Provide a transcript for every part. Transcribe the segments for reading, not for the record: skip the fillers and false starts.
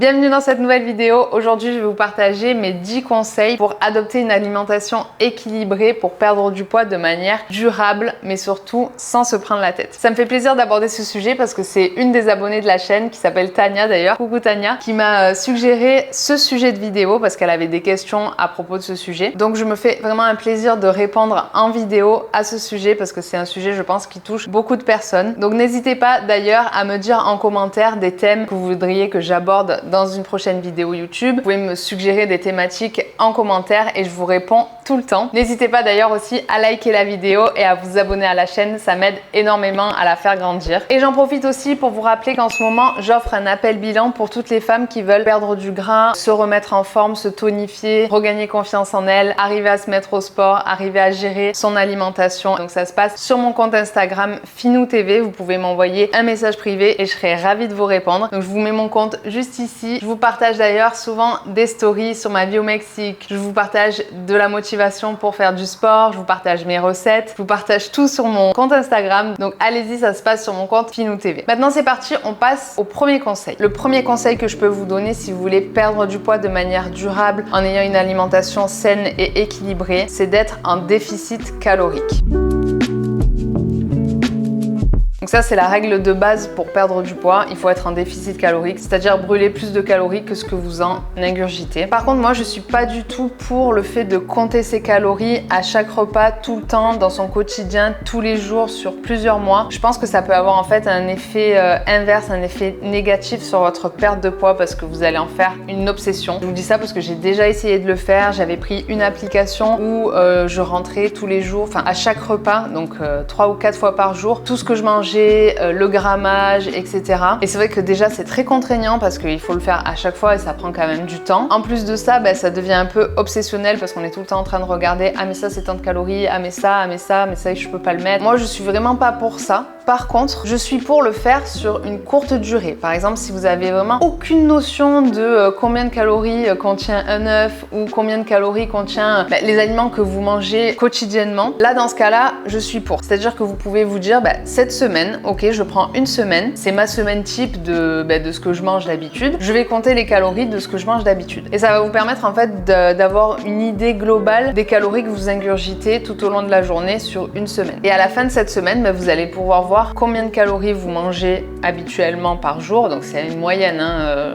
Bienvenue dans cette nouvelle vidéo. Aujourd'hui, je vais vous partager mes 10 conseils pour adopter une alimentation équilibrée pour perdre du poids de manière durable, mais surtout sans se prendre la tête. Ça me fait plaisir d'aborder ce sujet parce que c'est une des abonnées de la chaîne qui s'appelle Tania d'ailleurs, coucou Tania, qui m'a suggéré ce sujet de vidéo parce qu'elle avait des questions à propos de ce sujet. Donc je me fais vraiment un plaisir de répondre en vidéo à ce sujet parce que c'est un sujet, je pense, qui touche beaucoup de personnes. Donc n'hésitez pas d'ailleurs à me dire en commentaire des thèmes que vous voudriez que j'aborde dans une prochaine vidéo YouTube. Vous pouvez me suggérer des thématiques en commentaire et je vous réponds tout le temps. N'hésitez pas d'ailleurs aussi à liker la vidéo et à vous abonner à la chaîne, ça m'aide énormément à la faire grandir. Et j'en profite aussi pour vous rappeler qu'en ce moment, j'offre un appel bilan pour toutes les femmes qui veulent perdre du gras, se remettre en forme, se tonifier, regagner confiance en elles, arriver à se mettre au sport, arriver à gérer son alimentation. Donc ça se passe sur mon compte Instagram FinouTV. Vous pouvez m'envoyer un message privé et je serai ravie de vous répondre. Donc je vous mets mon compte juste ici. Je vous partage d'ailleurs souvent des stories sur ma vie au Mexique. Je vous partage de la motivation pour faire du sport. Je vous partage mes recettes. Je vous partage tout sur mon compte Instagram. Donc allez-y, ça se passe sur mon compte FinouTV. Maintenant c'est parti, on passe au premier conseil. Le premier conseil que je peux vous donner si vous voulez perdre du poids de manière durable en ayant une alimentation saine et équilibrée, c'est d'être en déficit calorique. Donc ça, c'est la règle de base pour perdre du poids. Il faut être en déficit calorique, c'est-à-dire brûler plus de calories que ce que vous en ingurgitez. Par contre, moi, je suis pas du tout pour le fait de compter ses calories à chaque repas, tout le temps, dans son quotidien, tous les jours, sur plusieurs mois. Je pense que ça peut avoir en fait un effet inverse, un effet négatif sur votre perte de poids parce que vous allez en faire une obsession. Je vous dis ça parce que j'ai déjà essayé de le faire. J'avais pris une application où je rentrais tous les jours, enfin à chaque repas, donc 3 ou 4 fois par jour, tout ce que je mangeais, le grammage, etc. Et c'est vrai que déjà c'est très contraignant parce qu'il faut le faire à chaque fois et ça prend quand même du temps. En plus de ça, ça devient un peu obsessionnel parce qu'on est tout le temps en train de regarder ah mais ça c'est tant de calories, ah mais ça je peux pas le mettre. Moi je suis vraiment pas pour ça. Par contre, je suis pour le faire sur une courte durée. Par exemple, si vous avez vraiment aucune notion de combien de calories contient un œuf ou combien de calories contient les aliments que vous mangez quotidiennement, là dans ce cas-là, je suis pour. C'est-à-dire que vous pouvez vous dire cette semaine, ok, je prends une semaine, c'est ma semaine type de ce que je mange d'habitude. Je vais compter les calories de ce que je mange d'habitude. Et ça va vous permettre en fait d'avoir une idée globale des calories que vous ingurgitez tout au long de la journée sur une semaine. Et à la fin de cette semaine, vous allez pouvoir voir combien de calories vous mangez habituellement par jour. Donc c'est une moyenne,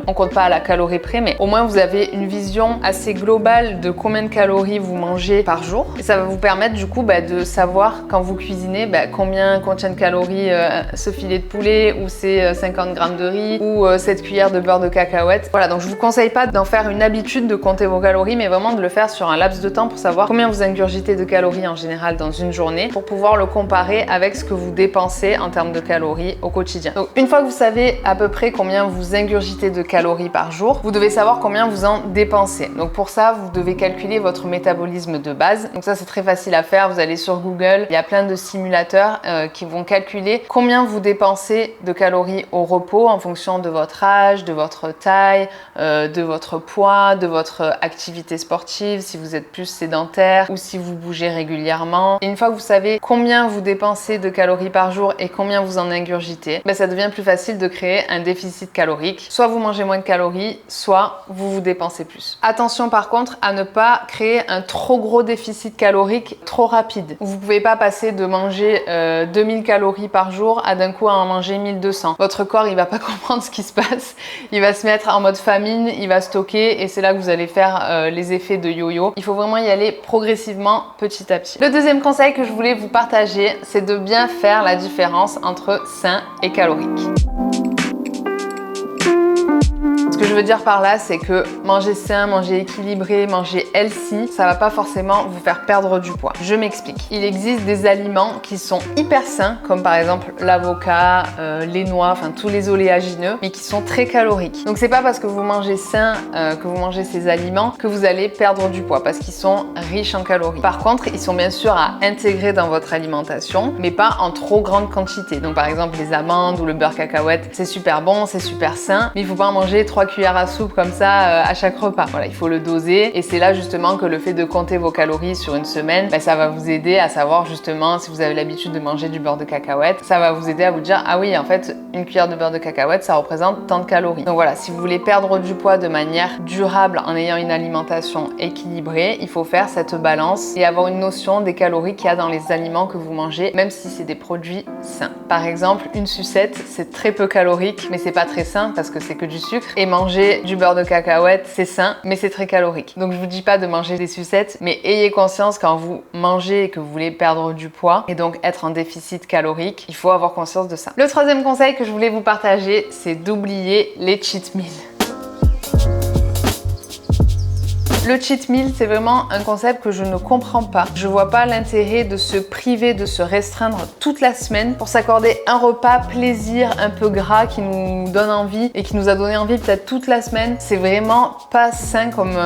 on compte pas à la calorie près, mais au moins vous avez une vision assez globale de combien de calories vous mangez par jour. Et ça va vous permettre du coup de savoir quand vous cuisinez combien contient de calories ce filet de poulet ou ces 50 grammes de riz ou cette cuillère de beurre de cacahuète. Voilà, donc je vous conseille pas d'en faire une habitude de compter vos calories, mais vraiment de le faire sur un laps de temps pour savoir combien vous ingurgitez de calories en général dans une journée pour pouvoir le comparer avec ce que vous dépensez en termes de calories au quotidien. Donc une fois que vous savez à peu près combien vous ingurgitez de calories par jour, vous devez savoir combien vous en dépensez. Donc pour ça, vous devez calculer votre métabolisme de base. Donc ça c'est très facile à faire, vous allez sur Google, il y a plein de simulateurs qui vont calculer combien vous dépensez de calories au repos en fonction de votre âge, de votre taille, de votre poids, de votre activité sportive, si vous êtes plus sédentaire ou si vous bougez régulièrement. Et une fois que vous savez combien vous dépensez de calories par jour et combien vous en ingurgitez, ça devient plus facile de créer un déficit calorique. Soit vous mangez moins de calories, soit vous dépensez plus. Attention par contre à ne pas créer un trop gros déficit calorique trop rapide. Vous pouvez pas passer de manger 2000 calories par jour à d'un coup à en manger 1200. Votre corps il va pas comprendre ce qui se passe, il va se mettre en mode famine, il va stocker et c'est là que vous allez faire les effets de yo-yo. Il faut vraiment y aller progressivement, petit à petit. Le deuxième conseil que je voulais vous partager, c'est de bien faire la différence entre sain et calorique. Ce que je veux dire par là, c'est que manger sain, manger équilibré, manger healthy, ça va pas forcément vous faire perdre du poids. Je m'explique. Il existe des aliments qui sont hyper sains, comme par exemple l'avocat, les noix, enfin tous les oléagineux, mais qui sont très caloriques. Donc c'est pas parce que vous mangez sain, que vous mangez ces aliments, que vous allez perdre du poids, parce qu'ils sont riches en calories. Par contre, ils sont bien sûr à intégrer dans votre alimentation, mais pas en trop grande quantité. Donc par exemple les amandes ou le beurre cacahuète, c'est super bon, c'est super sain, mais il faut pas en manger 3 cuillère à soupe comme ça à chaque repas. Voilà, il faut le doser et c'est là justement que le fait de compter vos calories sur une semaine, ça va vous aider à savoir justement si vous avez l'habitude de manger du beurre de cacahuète, ça va vous aider à vous dire ah oui en fait une cuillère de beurre de cacahuète ça représente tant de calories. Donc voilà, si vous voulez perdre du poids de manière durable en ayant une alimentation équilibrée, il faut faire cette balance et avoir une notion des calories qu'il y a dans les aliments que vous mangez, même si c'est des produits sains. Par exemple, une sucette, c'est très peu calorique, mais c'est pas très sain parce que c'est que du sucre. Et manger du beurre de cacahuète, c'est sain, mais c'est très calorique. Donc je vous dis pas de manger des sucettes, mais ayez conscience quand vous mangez et que vous voulez perdre du poids et donc être en déficit calorique, il faut avoir conscience de ça. Le troisième conseil que je voulais vous partager, c'est d'oublier les cheat meals. Le cheat meal, c'est vraiment un concept que je ne comprends pas. Je vois pas l'intérêt de se priver, de se restreindre toute la semaine pour s'accorder un repas plaisir un peu gras qui nous donne envie et qui nous a donné envie peut-être toute la semaine. C'est vraiment pas sain comme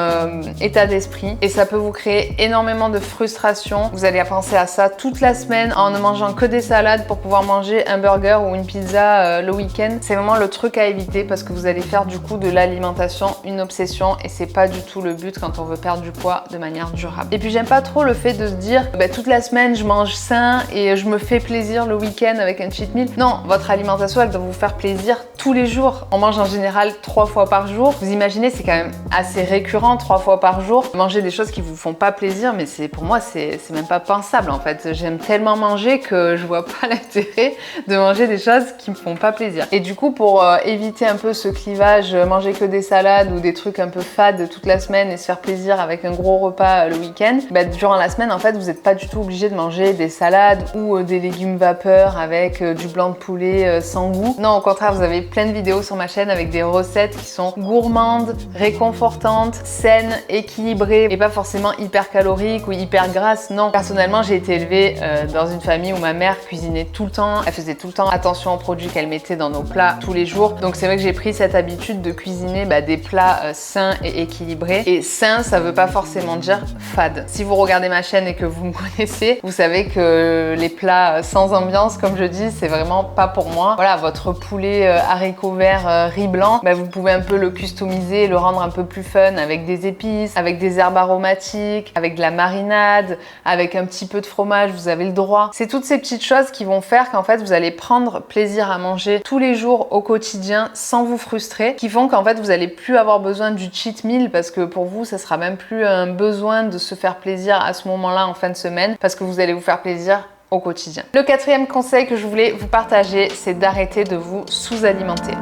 état d'esprit et ça peut vous créer énormément de frustration. Vous allez penser à ça toute la semaine en ne mangeant que des salades pour pouvoir manger un burger ou une pizza le week-end. C'est vraiment le truc à éviter parce que vous allez faire du coup de l'alimentation une obsession et c'est pas du tout le but quand on veut perdre du poids de manière durable. Et puis j'aime pas trop le fait de se dire toute la semaine je mange sain et je me fais plaisir le week-end avec un cheat meal. Non, votre alimentation elle doit vous faire plaisir tous les jours. On mange en général 3 fois par jour. Vous imaginez, c'est quand même assez récurrent 3 fois par jour. Manger des choses qui vous font pas plaisir, mais pour moi c'est même pas pensable en fait. J'aime tellement manger que je vois pas l'intérêt de manger des choses qui me font pas plaisir. Et du coup pour éviter un peu ce clivage, manger que des salades ou des trucs un peu fades toute la semaine et se faire plaisir avec un gros repas le week-end, durant la semaine en fait vous n'êtes pas du tout obligé de manger des salades ou des légumes vapeur avec du blanc de poulet sans goût. Non, au contraire, vous avez plein de vidéos sur ma chaîne avec des recettes qui sont gourmandes, réconfortantes, saines, équilibrées et pas forcément hyper caloriques ou hyper grasses. Non, personnellement j'ai été élevée dans une famille où ma mère cuisinait tout le temps, elle faisait tout le temps attention aux produits qu'elle mettait dans nos plats tous les jours. Donc c'est vrai que j'ai pris cette habitude de cuisiner des plats sains et équilibrés. Et sain, ça veut pas forcément dire fade. Si vous regardez ma chaîne et que vous me connaissez, vous savez que les plats sans ambiance, comme je dis, c'est vraiment pas pour moi. Voilà, votre poulet haricots verts, riz blanc, vous pouvez un peu le customiser, le rendre un peu plus fun avec des épices, avec des herbes aromatiques, avec de la marinade, avec un petit peu de fromage, vous avez le droit. C'est toutes ces petites choses qui vont faire qu'en fait vous allez prendre plaisir à manger tous les jours au quotidien sans vous frustrer, qui font qu'en fait vous allez plus avoir besoin du cheat meal parce que pour vous ça sera même plus un besoin de se faire plaisir à ce moment-là en fin de semaine parce que vous allez vous faire plaisir au quotidien. Le quatrième conseil que je voulais vous partager, c'est d'arrêter de vous sous-alimenter.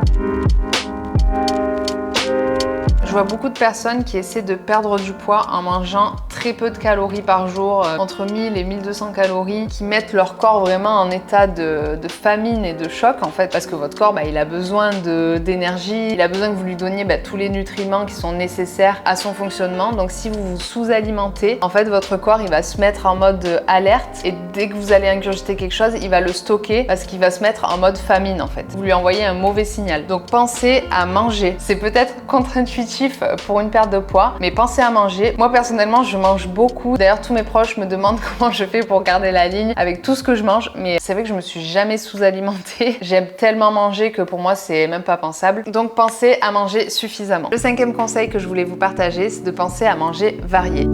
Je vois beaucoup de personnes qui essaient de perdre du poids en mangeant très peu de calories par jour, entre 1000 et 1200 calories, qui mettent leur corps vraiment en état de famine et de choc en fait, parce que votre corps il a besoin d'énergie, il a besoin que vous lui donniez tous les nutriments qui sont nécessaires à son fonctionnement. Donc si vous vous sous-alimentez, en fait votre corps il va se mettre en mode alerte et dès que vous allez ingurgiter quelque chose, il va le stocker parce qu'il va se mettre en mode famine en fait. Vous lui envoyez un mauvais signal. Donc pensez à manger. C'est peut-être contre-intuitif pour une perte de poids, mais pensez à manger. Moi personnellement je mange beaucoup, d'ailleurs tous mes proches me demandent comment je fais pour garder la ligne avec tout ce que je mange, mais c'est vrai que je me suis jamais sous-alimentée. J'aime tellement manger que pour moi c'est même pas pensable. Donc pensez à manger suffisamment. Le cinquième conseil que je voulais vous partager, c'est de penser à manger varié.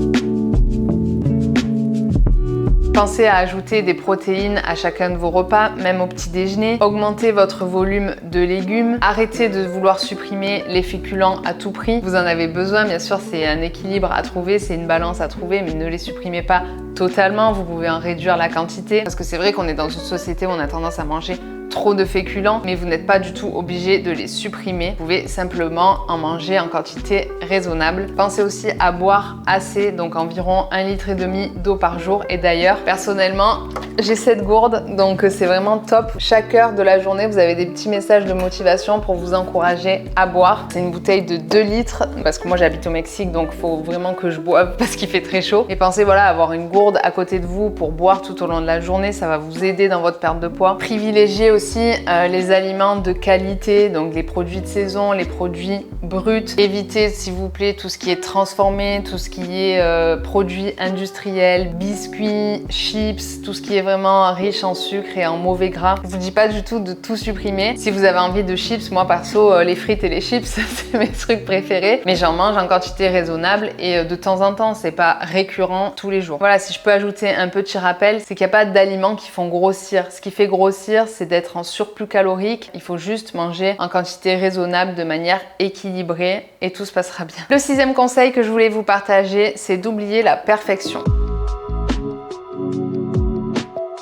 Pensez à ajouter des protéines à chacun de vos repas, même au petit déjeuner. Augmentez votre volume de légumes. Arrêtez de vouloir supprimer les féculents à tout prix. Vous en avez besoin, bien sûr, c'est un équilibre à trouver, c'est une balance à trouver, mais ne les supprimez pas totalement. Vous pouvez en réduire la quantité parce que c'est vrai qu'on est dans une société où on a tendance à manger trop de féculents, mais vous n'êtes pas du tout obligé de les supprimer. Vous pouvez simplement en manger en quantité raisonnable. Pensez aussi à boire assez, donc environ 1,5 litre d'eau par jour. Et d'ailleurs, personnellement, j'ai cette gourde, donc c'est vraiment top. Chaque heure de la journée, vous avez des petits messages de motivation pour vous encourager à boire. C'est une bouteille de 2 litres, parce que moi j'habite au Mexique, donc il faut vraiment que je boive parce qu'il fait très chaud. Et pensez à avoir une gourde à côté de vous pour boire tout au long de la journée, ça va vous aider dans votre perte de poids. Privilégiez aussi les aliments de qualité, donc les produits de saison, les produits bruts. Évitez s'il vous plaît tout ce qui est transformé, tout ce qui est produits industriels, biscuits, chips, tout ce qui est vraiment riche en sucre et en mauvais gras. Je vous dis pas du tout de tout supprimer. Si vous avez envie de chips, moi perso, les frites et les chips, c'est mes trucs préférés. Mais j'en mange en quantité raisonnable et de temps en temps, c'est pas récurrent tous les jours. Voilà, si je peux ajouter un petit rappel, c'est qu'il n'y a pas d'aliments qui font grossir. Ce qui fait grossir, c'est d'être en surplus calorique. Il faut juste manger en quantité raisonnable de manière équilibrée et tout se passera bien. Le 6e conseil que je voulais vous partager, c'est d'oublier la perfection.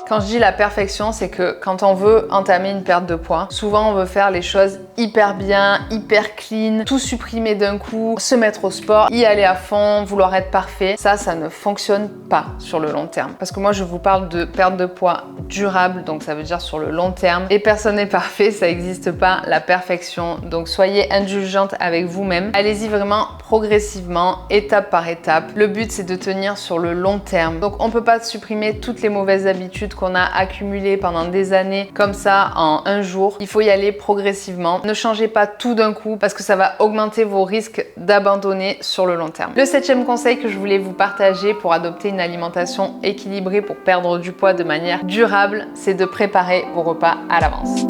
Quand je dis la perfection, c'est que quand on veut entamer une perte de poids, souvent on veut faire les choses hyper bien, hyper clean, tout supprimer d'un coup, se mettre au sport, y aller à fond, vouloir être parfait. Ça ne fonctionne pas sur le long terme. Parce que moi, je vous parle de perte de poids durable, donc ça veut dire sur le long terme. Et personne n'est parfait, ça n'existe pas, la perfection. Donc soyez indulgente avec vous-même. Allez-y vraiment progressivement, étape par étape. Le but, c'est de tenir sur le long terme. Donc on peut pas supprimer toutes les mauvaises habitudes qu'on a accumulées pendant des années comme ça en un jour. Il faut y aller progressivement. Ne changez pas tout d'un coup parce que ça va augmenter vos risques d'abandonner sur le long terme. Le 7e conseil que je voulais vous partager pour adopter une alimentation équilibrée pour perdre du poids de manière durable, c'est de préparer vos repas à l'avance.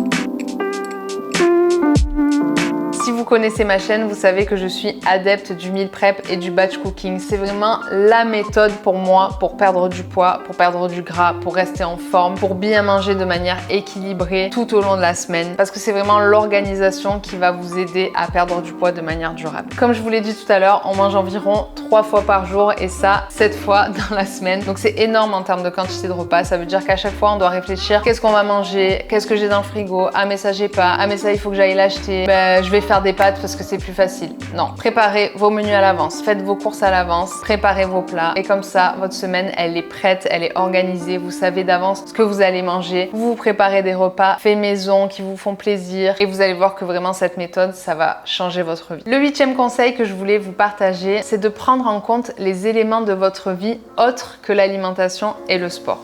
Si vous connaissez ma chaîne, vous savez que je suis adepte du meal prep et du batch cooking. C'est vraiment la méthode pour moi pour perdre du poids, pour perdre du gras, pour rester en forme, pour bien manger de manière équilibrée tout au long de la semaine. Parce que c'est vraiment l'organisation qui va vous aider à perdre du poids de manière durable. Comme je vous l'ai dit tout à l'heure, on mange environ 3 fois par jour et ça 7 fois dans la semaine. Donc c'est énorme en termes de quantité de repas. Ça veut dire qu'à chaque fois, on doit réfléchir qu'est-ce qu'on va manger, qu'est-ce que j'ai dans le frigo, ah mais ça j'ai pas, ah mais ça il faut que j'aille l'acheter, je vais faire des pâtes parce que c'est plus facile. Non, préparez vos menus à l'avance, faites vos courses à l'avance, préparez vos plats et comme ça, votre semaine, elle est prête, elle est organisée, vous savez d'avance ce que vous allez manger, vous vous préparez des repas faits maison qui vous font plaisir et vous allez voir que vraiment cette méthode, ça va changer votre vie. Le 8e conseil que je voulais vous partager, c'est de prendre en compte les éléments de votre vie autres que l'alimentation et le sport.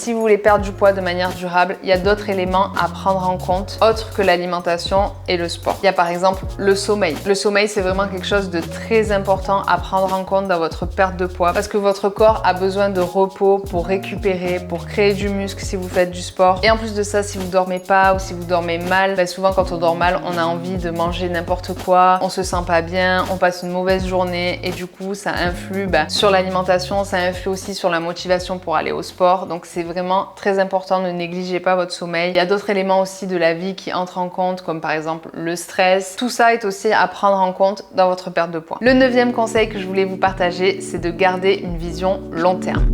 Si vous voulez perdre du poids de manière durable, il y a d'autres éléments à prendre en compte autres que l'alimentation et le sport. Il y a par exemple le sommeil. Le sommeil, c'est vraiment quelque chose de très important à prendre en compte dans votre perte de poids parce que votre corps a besoin de repos pour récupérer, pour créer du muscle si vous faites du sport. Et en plus de ça, si vous dormez pas ou si vous dormez mal, souvent quand on dort mal, on a envie de manger n'importe quoi, on se sent pas bien, on passe une mauvaise journée et du coup, ça influe sur l'alimentation, ça influe aussi sur la motivation pour aller au sport. Donc c'est vraiment très important, ne négligez pas votre sommeil. Il y a d'autres éléments aussi de la vie qui entrent en compte, comme par exemple le stress. Tout ça est aussi à prendre en compte dans votre perte de poids. Le 9e conseil que je voulais vous partager, c'est de garder une vision long terme.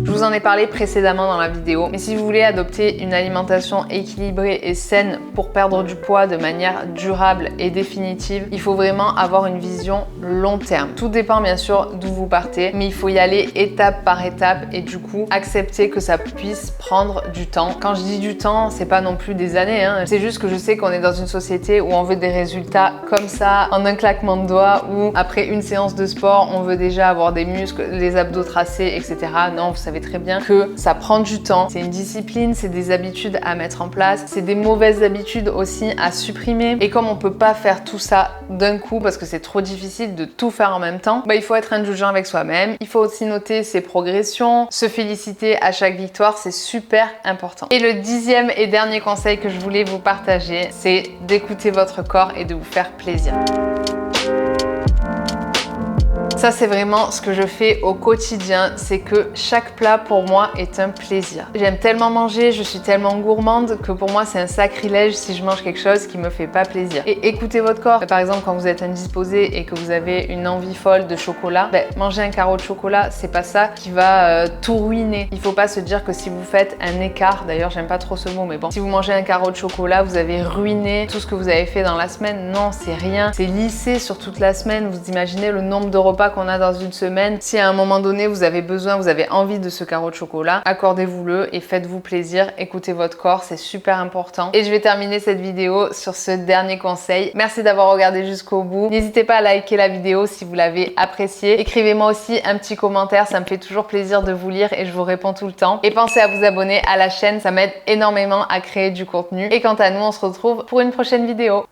Je vous en ai parlé précédemment dans la vidéo, mais si vous voulez adopter une alimentation équilibrée et saine pour perdre du poids de manière durable et définitive, il faut vraiment avoir une vision long terme. Tout dépend bien sûr d'où vous partez, mais il faut y aller étape par étape et du coup accepter que ça puisse prendre du temps. Quand je dis du temps, c'est pas non plus des années, c'est juste que je sais qu'on est dans une société où on veut des résultats comme ça, en un claquement de doigts, ou après une séance de sport, on veut déjà avoir des muscles, les abdos tracés, etc. Non, vous savez très bien que ça prend du temps, c'est une discipline, c'est des habitudes à mettre en place, c'est des mauvaises habitudes aussi à supprimer et comme on peut pas faire tout ça d'un coup parce que c'est trop difficile de tout faire en même temps, il faut être indulgent avec soi-même, il faut aussi noter ses progressions, se féliciter à chaque victoire, c'est super important. Et le 10e et dernier conseil que je voulais vous partager, c'est d'écouter votre corps et de vous faire plaisir. Ça, c'est vraiment ce que je fais au quotidien, c'est que chaque plat pour moi est un plaisir. J'aime tellement manger, je suis tellement gourmande que pour moi c'est un sacrilège si je mange quelque chose qui me fait pas plaisir. Et écoutez votre corps. Par exemple, quand vous êtes indisposé et que vous avez une envie folle de chocolat, manger un carreau de chocolat, c'est pas ça qui va tout ruiner. Il faut pas se dire que si vous faites un écart, d'ailleurs j'aime pas trop ce mot, mais bon, si vous mangez un carreau de chocolat, vous avez ruiné tout ce que vous avez fait dans la semaine. Non, c'est rien. C'est lissé sur toute la semaine. Vous imaginez le nombre de repas qu'on a dans une semaine. Si à un moment donné vous avez besoin, vous avez envie de ce carreau de chocolat, accordez-vous-le et faites-vous plaisir, écoutez votre corps, c'est super important. Et je vais terminer cette vidéo sur ce dernier conseil. Merci d'avoir regardé jusqu'au bout. N'hésitez pas à liker la vidéo si vous l'avez appréciée. Écrivez-moi aussi un petit commentaire, ça me fait toujours plaisir de vous lire et je vous réponds tout le temps. Et pensez à vous abonner à la chaîne, ça m'aide énormément à créer du contenu. Et quant à nous, on se retrouve pour une prochaine vidéo.